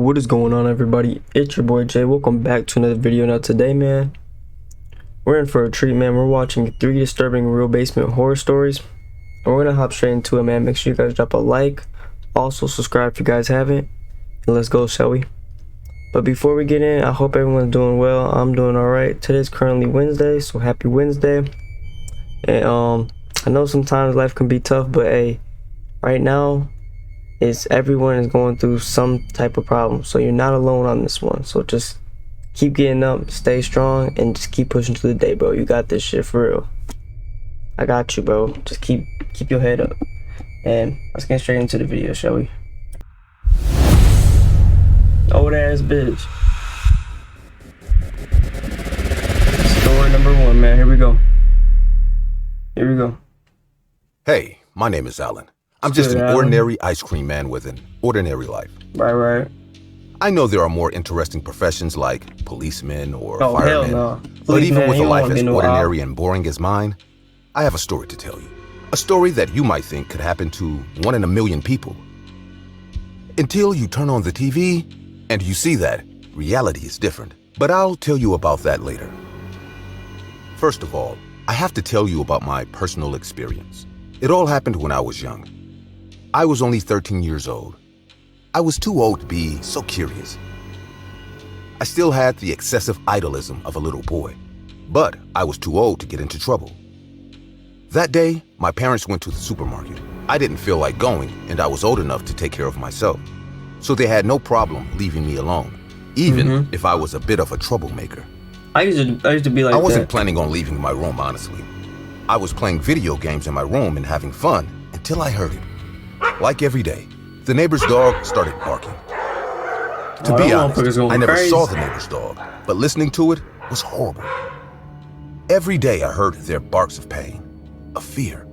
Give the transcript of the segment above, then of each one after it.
What is going on, everybody? It's your boy Jay. Welcome back to another video. Now today, man, we're in for a treat, man. We're watching 3 disturbing real basement horror stories, and we're gonna hop straight into it, man. Make sure you guys drop a like, also subscribe if you guys haven't, and let's go, shall we? But before we get in, I hope everyone's doing well. I'm doing all right. Today's currently Wednesday, so happy Wednesday. And I know sometimes life can be tough, but hey, right now everyone is going through some type of problem, so you're not alone on this one. So just keep getting up, stay strong, and just keep pushing through the day, bro. You got this shit for real. I got you, bro. Just keep your head up, and let's get straight into the video, shall we? Old ass bitch. Story number 1, man. Here we go. Hey, my name is Alan. I'm just an ordinary ice cream man with an ordinary life. Right. I know there are more interesting professions like policemen or firemen. Hell no. But even with a life as ordinary and boring as mine, I have a story to tell you. A story that you might think could happen to 1 in a million people. Until you turn on the TV and you see that reality is different. But I'll tell you about that later. First of all, I have to tell you about my personal experience. It all happened when I was young. I was only 13 years old. I was too old to be so curious. I still had the excessive idolism of a little boy, but I was too old to get into trouble. That day, my parents went to the supermarket. I didn't feel like going, and I was old enough to take care of myself, so they had no problem leaving me alone, even if I was a bit of a troublemaker. I used to be like that. I wasn't planning on leaving my room, honestly. I was playing video games in my room and having fun until I heard it. Like every day, the neighbor's dog started barking. To be honest, I never saw the neighbor's dog, but listening to it was horrible. Every day I heard their barks of pain, of fear.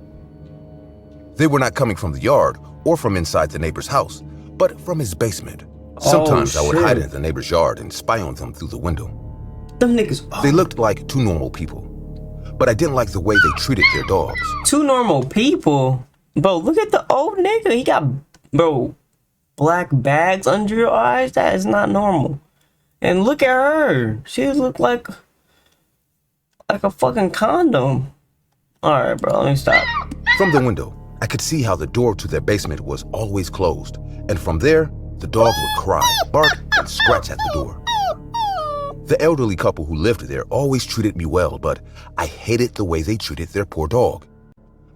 They were not coming from the yard or from inside the neighbor's house, but from his basement. Sometimes I would hide in the neighbor's yard and spy on them through the window. Them niggas. They looked like 2 normal people, but I didn't like the way they treated their dogs. 2 normal people? Bro, look at the old nigga. He got, bro, black bags under your eyes. That is not normal. And look at her. She look like a fucking condom. All right, bro, let me stop. From the window, I could see how the door to their basement was always closed. And from there, the dog would cry, bark, and scratch at the door. The elderly couple who lived there always treated me well, but I hated the way they treated their poor dog.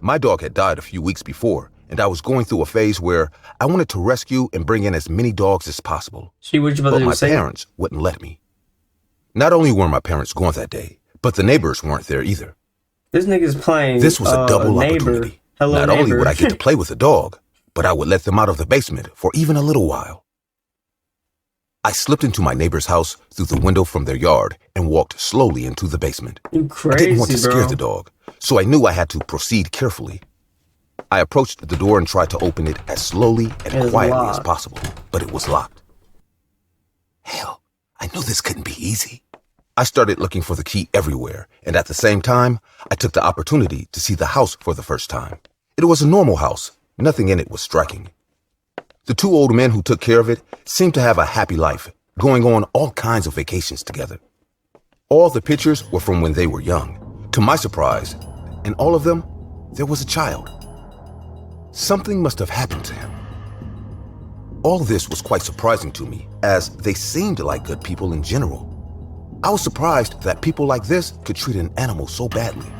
My dog had died a few weeks before, and I was going through a phase where I wanted to rescue and bring in as many dogs as possible. But my parents wouldn't let me. Not only were my parents gone that day, but the neighbors weren't there either. This nigga's playing. This was a double opportunity. Not only would I get to play with the dog, but I would let them out of the basement for even a little while. I slipped into my neighbor's house through the window from their yard and walked slowly into the basement. You crazy, I didn't want to scare the dog, so I knew I had to proceed carefully. I approached the door and tried to open it as slowly and quietly as possible, but it was locked. Hell, I knew this couldn't be easy. I started looking for the key everywhere, and at the same time, I took the opportunity to see the house for the first time. It was a normal house. Nothing in it was striking. The 2 old men who took care of it seemed to have a happy life, going on all kinds of vacations together. All the pictures were from when they were young. To my surprise, in all of them, there was a child. Something must have happened to him. All this was quite surprising to me, as they seemed like good people in general. I was surprised that people like this could treat an animal so badly.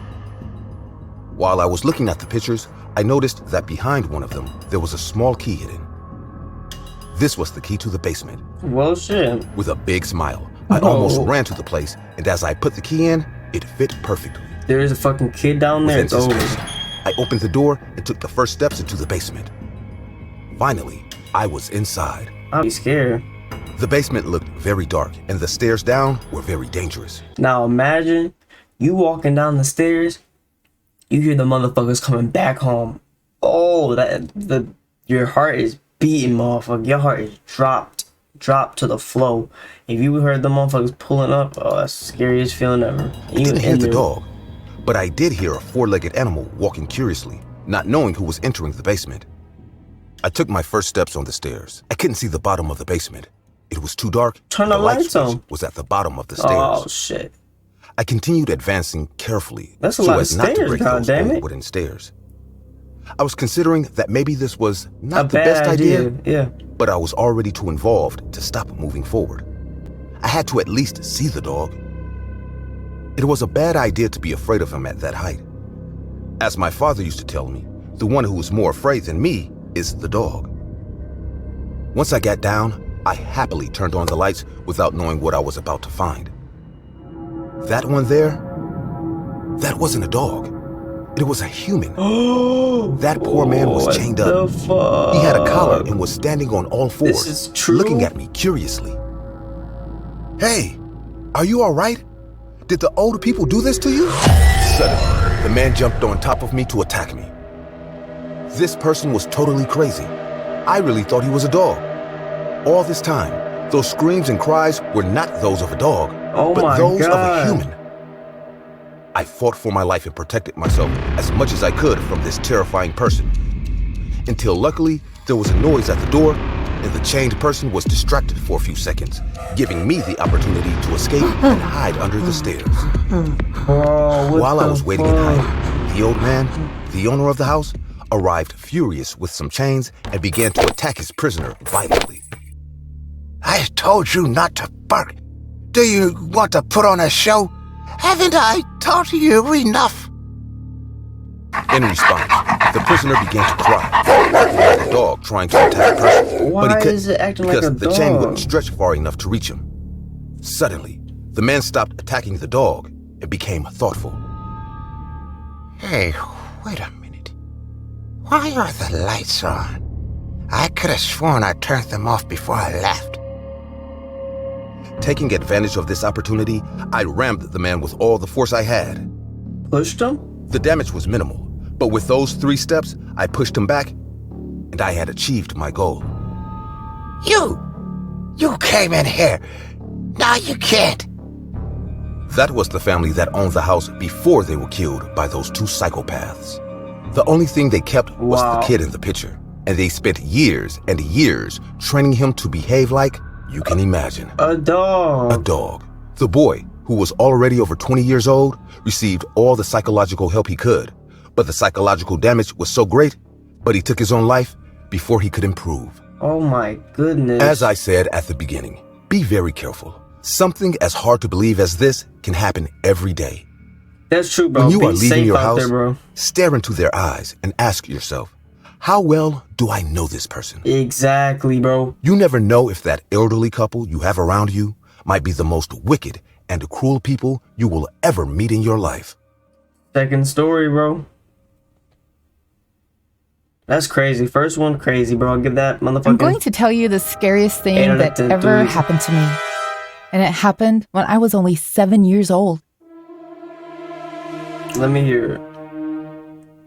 While I was looking at the pictures, I noticed that behind one of them, there was a small key hidden. This was the key to the basement. Well, shit. With a big smile, I almost ran to the place, and as I put the key in, it fit perfectly. There is a fucking kid down there. It's over. I opened the door and took the first steps into the basement. Finally, I was inside. I'd be scared. The basement looked very dark, and the stairs down were very dangerous. Now imagine you walking down the stairs, you hear the motherfuckers coming back home. Oh, your heart is beating, motherfucker. Your heart is dropped to the floor. If you heard the motherfuckers pulling up, oh, that's the scariest feeling ever. I didn't hear the dog, but I did hear a 4-legged animal walking curiously, not knowing who was entering the basement. I took my first steps on the stairs. I couldn't see the bottom of the basement, It was too dark. Turn the lights switch on. was at the bottom of the stairs. Oh shit! I continued advancing carefully That's a so lot of as not to stairs, break those goddammit. old wooden stairs. I was considering that maybe this was not the bad best idea, yeah. but I was already too involved to stop moving forward. I had to at least see the dog. It was a bad idea to be afraid of him at that height. As my father used to tell me, the one who is more afraid than me is the dog. Once I got down, I happily turned on the lights without knowing what I was about to find. That one there, that wasn't a dog. It was a human. That poor man was chained up. He had a collar and was standing on all fours, This is true? looking at me curiously. Hey, are you all right? Did the old people do this to you? Suddenly, the man jumped on top of me to attack me. This person was totally crazy. I really thought he was a dog. All this time, those screams and cries were not those of a dog, but those of a human. I fought for my life and protected myself as much as I could from this terrifying person. Until luckily, there was a noise at the door, and the chained person was distracted for a few seconds, giving me the opportunity to escape and hide under the stairs. While I was waiting and hiding, the old man, the owner of the house, arrived furious with some chains and began to attack his prisoner violently. I told you not to bark. Do you want to put on a show? Haven't I taught you enough? In response, the prisoner began to cry, acting like a dog trying to attack a person. Why but he couldn't is it acting like because a the chain dog? wouldn't stretch far enough to reach him. Suddenly, the man stopped attacking the dog and became thoughtful. Hey, wait a minute. Why are the lights on? I could have sworn I turned them off before I left. Taking advantage of this opportunity, I rammed the man with all the force I had. Pushed him? The damage was minimal, but with those 3 steps, I pushed him back, and I had achieved my goal. You came in here. Now you can't. That was the family that owned the house before they were killed by those 2 psychopaths. The only thing they kept was the kid in the picture, and they spent years and years training him to behave like, you can imagine, a dog. A dog. The boy, who was already over 20 years old, received all the psychological help he could, but the psychological damage was so great, but he took his own life before he could improve. Oh my goodness. As I said at the beginning, be very careful. Something as hard to believe as this can happen every day. That's true, bro. When you Be are leaving safe your out house, there, bro. stare into their eyes and ask yourself, how well do I know this person? Exactly, bro. You never know if that elderly couple you have around you might be the most wicked and cruel people you will ever meet in your life. Second story, bro. That's crazy. First one, crazy, bro. I'll give that motherfucker. I'm going to tell you the scariest thing that ever happened to me. And it happened when I was only 7 years old. Let me hear it.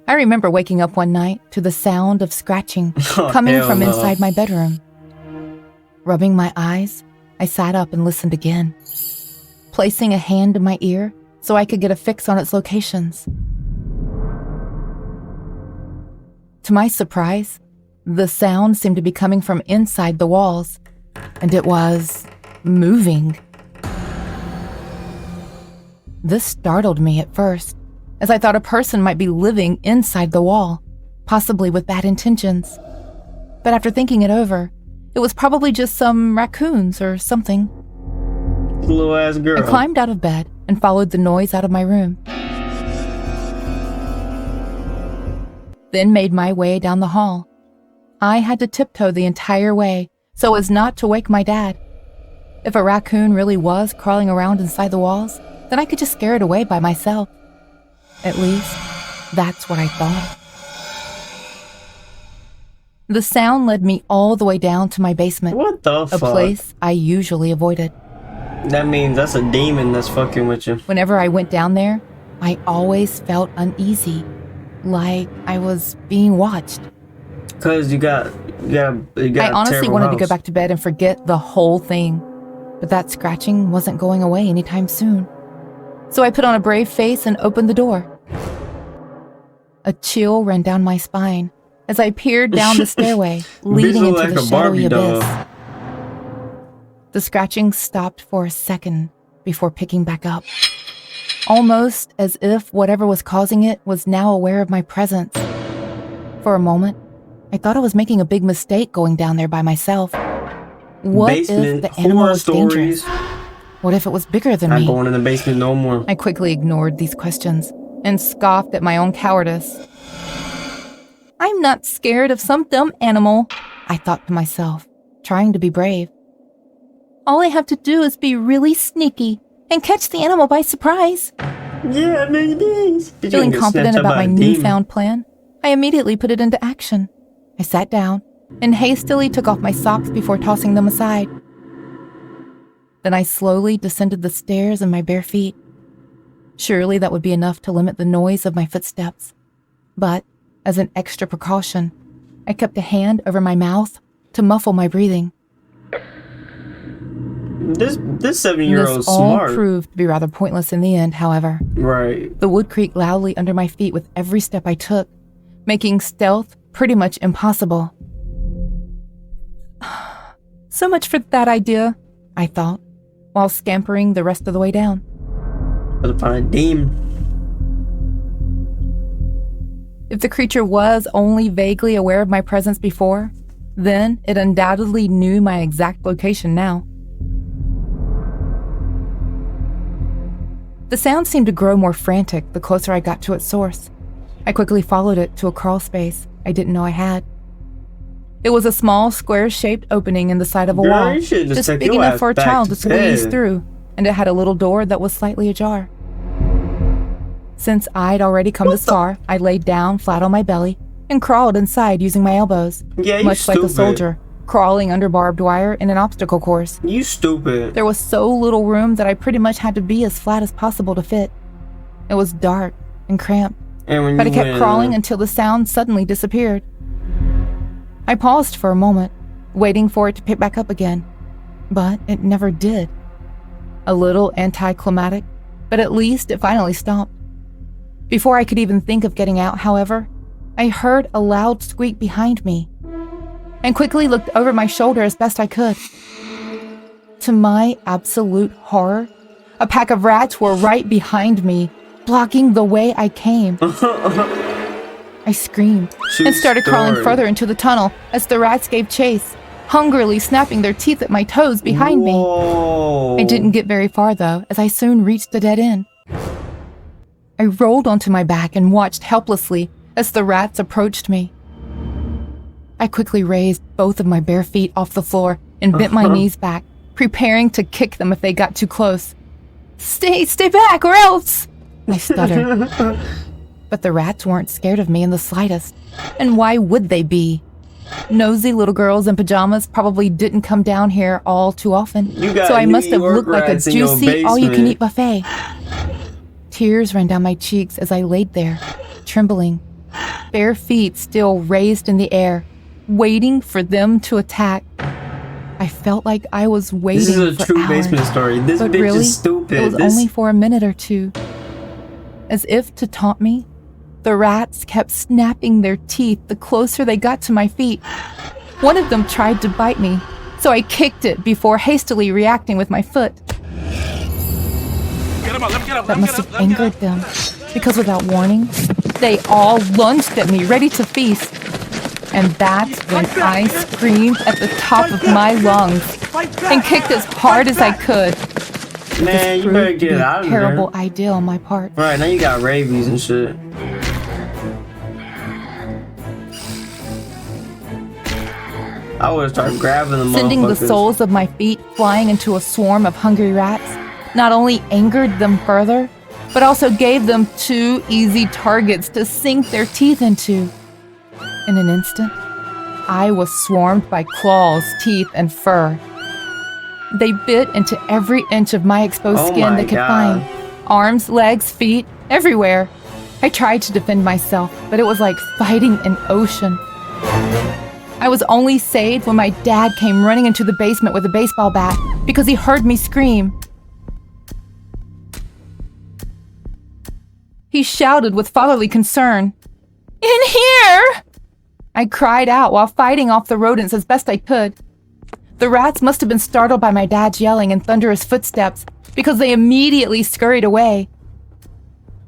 I remember waking up one night to the sound of scratching coming from inside my bedroom. Rubbing my eyes, I sat up and listened again, placing a hand in my ear so I could get a fix on its locations. To my surprise, the sound seemed to be coming from inside the walls, and it was moving. This startled me at first, as I thought a person might be living inside the wall, possibly with bad intentions. But after thinking it over, it was probably just some raccoons or something. Little ass girl. I climbed out of bed and followed the noise out of my room. Then made my way down the hall. I had to tiptoe the entire way so as not to wake my dad. If a raccoon really was crawling around inside the walls, then I could just scare it away by myself. At least, that's what I thought. The sound led me all the way down to my basement. What the fuck? A place I usually avoided. That means that's a demon that's fucking with you. Whenever I went down there, I always felt uneasy, like I was being watched. Cause you got I honestly wanted to go back to bed and forget the whole thing, but that scratching wasn't going away anytime soon. So I put on a brave face and opened the door. A chill ran down my spine as I peered down the stairway, leading into the shadowy abyss. The scratching stopped for a second before picking back up, almost as if whatever was causing it was now aware of my presence. For a moment, I thought I was making a big mistake going down there by myself. What Basement if the animal horror was dangerous? stories. What if it was bigger than Not me? going in the basement no more. I quickly ignored these questions and scoffed at my own cowardice. I'm not scared of some dumb animal, I thought to myself, trying to be brave. All I have to do is be really sneaky and catch the animal by surprise. Yeah, maybe. Feeling confident about my newfound plan, I immediately put it into action. I sat down and hastily took off my socks before tossing them aside. Then I slowly descended the stairs in my bare feet. Surely that would be enough to limit the noise of my footsteps. But, as an extra precaution, I kept a hand over my mouth to muffle my breathing. This 7-year-old's This all smart. proved to be rather pointless in the end, however. Right. The wood creaked loudly under my feet with every step I took, making stealth pretty much impossible. So much for that idea, I thought, while scampering the rest of the way down. Gotta find a demon. If the creature was only vaguely aware of my presence before, then it undoubtedly knew my exact location now. The sound seemed to grow more frantic the closer I got to its source. I quickly followed it to a crawl space I didn't know I had. It was a small, square-shaped opening in the side of a Girl, wall, you should've just took big your enough ass for a back child to to squeeze bed. through, and it had a little door that was slightly ajar. Since I'd already come this far, I laid down flat on my belly and crawled inside using my elbows, Yeah, you much like a stupid. soldier crawling under barbed wire in an obstacle course. You stupid. There was so little room that I pretty much had to be as flat as possible to fit. It was dark and cramped, And when but I you kept went, crawling until the sound suddenly disappeared. I paused for a moment, waiting for it to pick back up again, but it never did. A little anticlimactic, but at least it finally stopped. Before I could even think of getting out, however, I heard a loud squeak behind me and quickly looked over my shoulder as best I could. To my absolute horror, a pack of rats were right behind me, blocking the way I came. I screamed and started crawling further into the tunnel as the rats gave chase, hungrily snapping their teeth at my toes behind me. I didn't get very far though, as I soon reached a dead end. I rolled onto my back and watched helplessly as the rats approached me. I quickly raised both of my bare feet off the floor and bent my knees back, preparing to kick them if they got too close. Stay back or else! I stuttered. But the rats weren't scared of me in the slightest. And why would they be? Nosy little girls in pajamas probably didn't come down here all too often, so I must have looked like a juicy all-you-can-eat buffet. Tears ran down my cheeks as I laid there, trembling, bare feet still raised in the air, waiting for them to attack. I felt like I was waiting for hours. This is a true basement story. This But bitch really, is stupid. it was only for a minute or two. As if to taunt me, the rats kept snapping their teeth the closer they got to my feet. One of them tried to bite me, so I kicked it before hastily reacting with my foot. That must have angered them, because without warning, they all lunged at me, ready to feast. And that's when I screamed at the top of my lungs and kicked as hard as I could. Man, you better get out of there. Terrible idea on my part. Right, now you got rabies and shit. I would start grabbing them, Sending the soles of my feet flying into a swarm of hungry rats not only angered them further, but also gave them 2 easy targets to sink their teeth into. In an instant, I was swarmed by claws, teeth, and fur. They bit into every inch of my exposed skin they could find. Arms, legs, feet, everywhere. I tried to defend myself, but it was like fighting an ocean. I was only saved when my dad came running into the basement with a baseball bat because he heard me scream. He shouted with fatherly concern, "In here!" I cried out while fighting off the rodents as best I could. The rats must have been startled by my dad's yelling and thunderous footsteps because they immediately scurried away,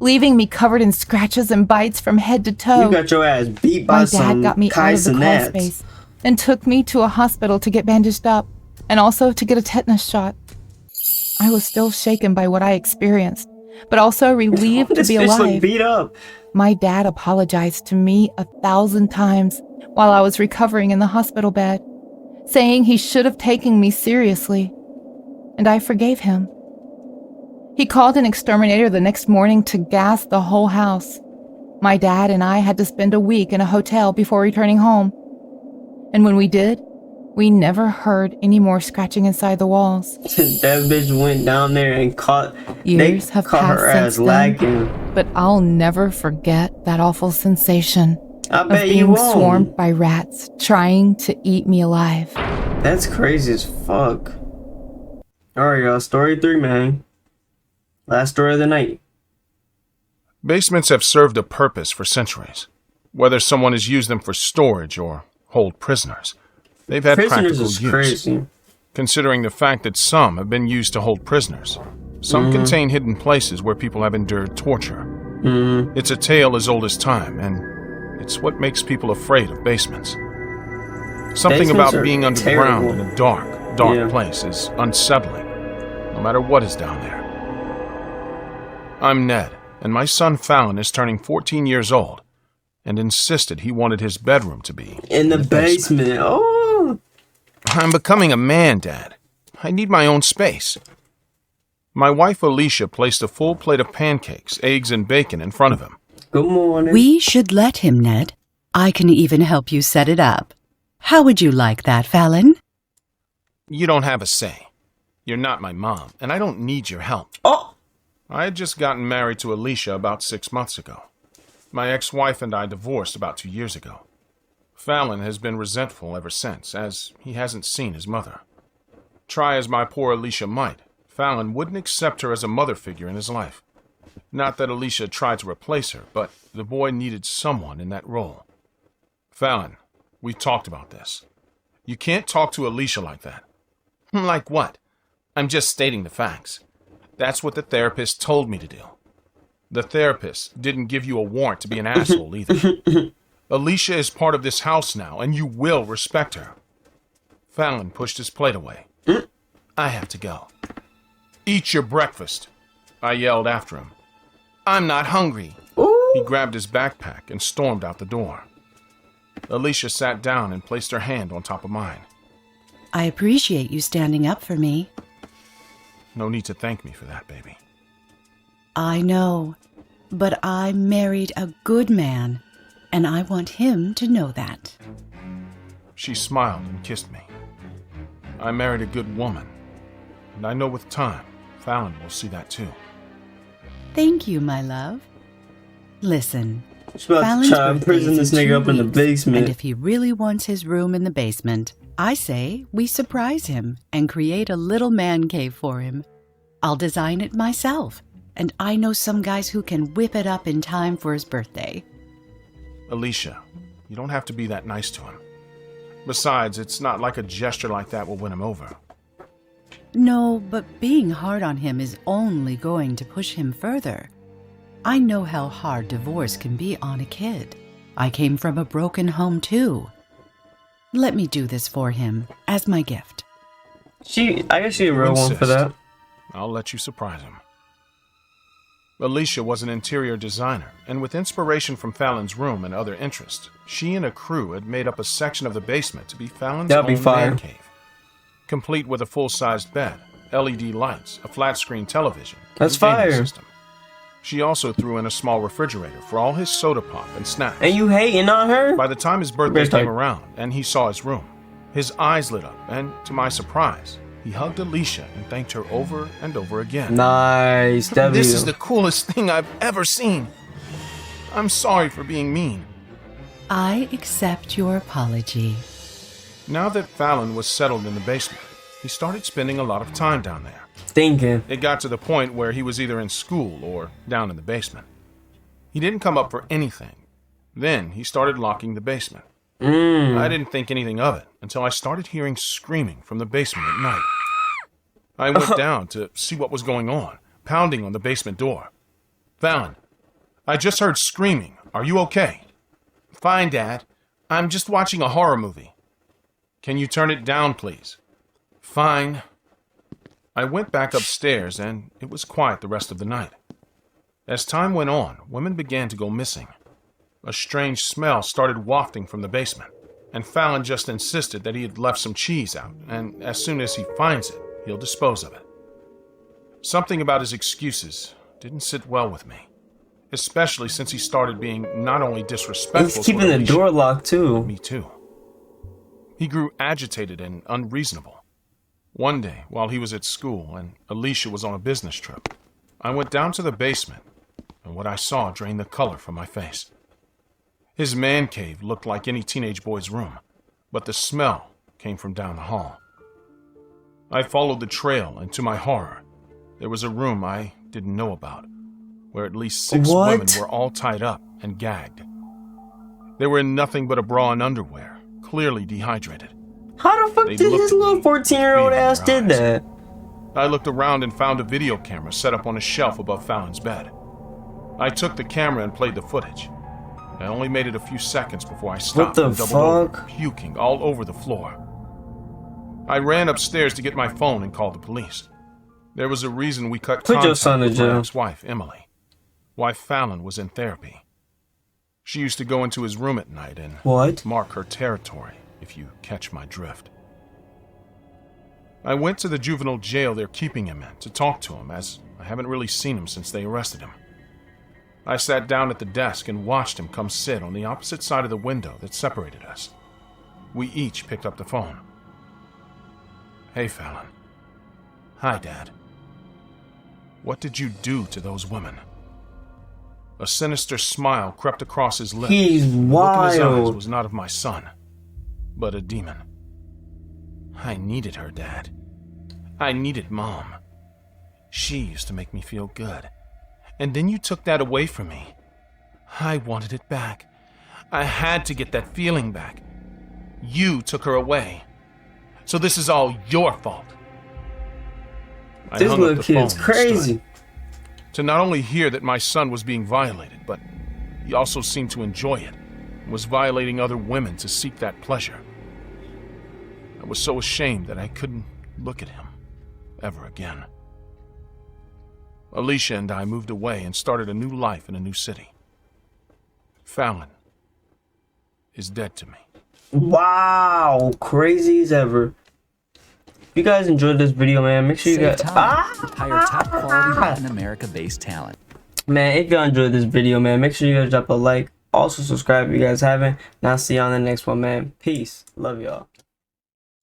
leaving me covered in scratches and bites from head to toe. You got your ass beat by some My dad got me out of the crawl space and took me to a hospital to get bandaged up and also to get a tetanus shot. I was still shaken by what I experienced, but also relieved to be alive. Beat up. My dad apologized to me 1,000 times while I was recovering in the hospital bed, saying he should have taken me seriously, and I forgave him. He called an exterminator the next morning to gas the whole house. My dad and I had to spend a week in a hotel before returning home, and when we did, we never heard any more scratching inside the walls. That bitch went down there and caught. Years have caught passed her ass since lacking. then, but I'll never forget that awful sensation I of bet you being won't. swarmed by rats trying to eat me alive. That's crazy as fuck. Alright, y'all. Story 3, man. Last story of the night. Basements have served a purpose for centuries. Whether someone has used them for storage or hold prisoners, they've had Prisoners practical is use. crazy. Considering the fact that some have been used to hold prisoners. Some contain hidden places where people have endured torture. It's a tale as old as time, and it's what makes people afraid of basements. Something Basements about are being terrible. underground in a dark place is unsettling, no matter what is down there. I'm Ned, and my son Fallon is turning 14 years old, and insisted he wanted his bedroom to be In the basement. Oh. I'm becoming a man, Dad. I need my own space. My wife Alicia placed a full plate of pancakes, eggs, and bacon in front of him. Good morning. We should let him, Ned. I can even help you set it up. How would you like that, Fallon? You don't have a say. You're not my mom, and I don't need your help. Oh. I had just gotten married to Alicia about 6 months ago. My ex-wife and I divorced about 2 years ago. Fallon has been resentful ever since, as he hasn't seen his mother. Try as my poor Alicia might, Fallon wouldn't accept her as a mother figure in his life. Not that Alicia tried to replace her, but the boy needed someone in that role. Fallon, we've talked about this. You can't talk to Alicia like that. Like what? I'm just stating the facts. That's what the therapist told me to do. The therapist didn't give you a warrant to be an asshole either. Alicia is part of this house now, and you will respect her. Fallon pushed his plate away. I have to go. Eat your breakfast, I yelled after him. I'm not hungry. He grabbed his backpack and stormed out the door. Alicia sat down and placed her hand on top of mine. I appreciate you standing up for me. No need to thank me for that, baby. I know, but I married a good man, and I want him to know that. She smiled and kissed me. I married a good woman, and I know with time, Fallon will see that too. Thank you, my love. Listen, She's about Fallon's to try to birthday prison is this in nigga 2 up in the weeks, basement. and if he really wants his room in the basement, I say we surprise him and create a little man cave for him. I'll design it myself, and I know some guys who can whip it up in time for his birthday. Alicia, you don't have to be that nice to him. Besides, it's not like a gesture like that will win him over. No, but being hard on him is only going to push him further. I know how hard divorce can be on a kid. I came from a broken home too. Let me do this for him as my gift. I guess she a real one for that. I'll let you surprise him. Alicia was an interior designer, and with inspiration from Fallon's room and other interests, she and a crew had made up a section of the basement to be Fallon's That'd be own fire. man cave. Complete with a full-sized bed, LED lights, a flat-screen television, That's and gaming fire. system. She also threw in a small refrigerator for all his soda pop and snacks. And you hating on her? By the time his birthday Best time. came around and he saw his room, his eyes lit up, and to my surprise, he hugged Alicia and thanked her over and over again. Nice. W. This is the coolest thing I've ever seen. I'm sorry for being mean. I accept your apology. Now that Fallon was settled in the basement, he started spending a lot of time down there. Thinking. It got to the point where he was either in school or down in the basement. He didn't come up for anything. Then he started locking the basement. I didn't think anything of it until I started hearing screaming from the basement at night. I went down to see what was going on, pounding on the basement door. Fallon, I just heard screaming. Are you okay? Fine, Dad. I'm just watching a horror movie. Can you turn it down, please? Fine. I went back upstairs, and it was quiet the rest of the night. As time went on, women began to go missing. A strange smell started wafting from the basement, and Fallon just insisted that he had left some cheese out, and as soon as he finds it, he'll dispose of it. Something about his excuses didn't sit well with me, especially since he started being not only disrespectful, he's keeping the door locked too. Me too. He grew agitated and unreasonable. One day, while he was at school and Alicia was on a business trip, I went down to the basement, and what I saw drained the color from my face. His man cave looked like any teenage boy's room, but the smell came from down the hall. I followed the trail, and to my horror, there was a room I didn't know about, where at least 6 women were all tied up and gagged. They were in nothing but a bra and underwear, clearly dehydrated. How the fuck did his little 14-year-old ass did that? I looked around and found a video camera set up on a shelf above Fallon's bed. I took the camera and played the footage. I only made it a few seconds before I stopped and doubled over, puking all over the floor. I ran upstairs to get my phone and called the police. There was a reason we cut contact with my ex-wife, Emily. Why Fallon was in therapy. She used to go into his room at night and mark her territory, if you catch my drift. I went to the juvenile jail they're keeping him in to talk to him, as I haven't really seen him since they arrested him. I sat down at the desk and watched him come sit on the opposite side of the window that separated us. We each picked up the phone. Hey, Fallon. Hi, Dad. What did you do to those women? A sinister smile crept across his lips. He's wild. The look in his eyes was not of my son, but a demon. I needed her, Dad. I needed Mom. She used to make me feel good. And then you took that away from me. I wanted it back. I had to get that feeling back. You took her away. So this is all your fault. This little kid's crazy. To not only hear that my son was being violated, but he also seemed to enjoy it and was violating other women to seek that pleasure. I was so ashamed that I couldn't look at him ever again. Alicia and I moved away and started a new life in a new city. Fallon is dead to me. Wow, crazy as ever. If you guys enjoyed this video, man, make sure you guys hire top quality Latin America-based talent. Man, if y'all enjoyed this video, man, make sure you guys drop a like. Also subscribe if you guys haven't. And I'll see you on the next one, man. Peace. Love y'all.